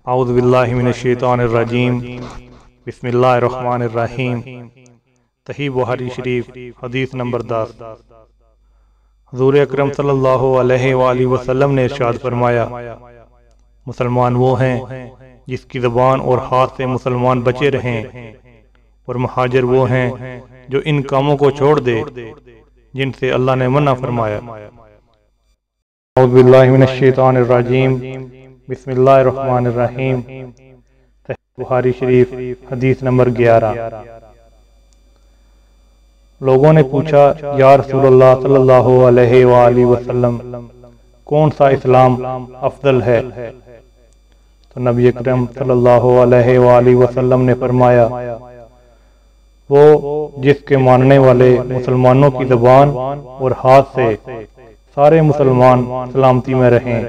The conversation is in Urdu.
اعوذ باللہ من الشیطان الرجیم بسم اللہ الرحمن الرحیم۔ صحیح بخاری شریف حدیث نمبر 10۔ حضور اکرم صلی اللہ علیہ وآلہ وسلم نے ارشاد فرمایا، مسلمان وہ ہیں جس کی زبان اور ہاتھ سے مسلمان بچے رہیں، اور مہاجر وہ ہیں جو ان کاموں کو چھوڑ دے جن سے اللہ نے منع فرمایا۔ اعوذ باللہ من الشیطان الرجیم بسم اللہ الرحمن الرحیم۔ صحیح بخاری شریف حدیث نمبر 11۔ لوگوں نے پوچھا، یا رسول اللہ صلی اللہ علیہ وآلہ وسلم، کون سا اسلام افضل ہے؟ تو نبی اکرم صلی اللہ علیہ وآلہ وسلم نے فرمایا، وہ جس کے ماننے والے مسلمانوں کی زبان اور ہاتھ سے سارے مسلمان سلامتی میں رہیں۔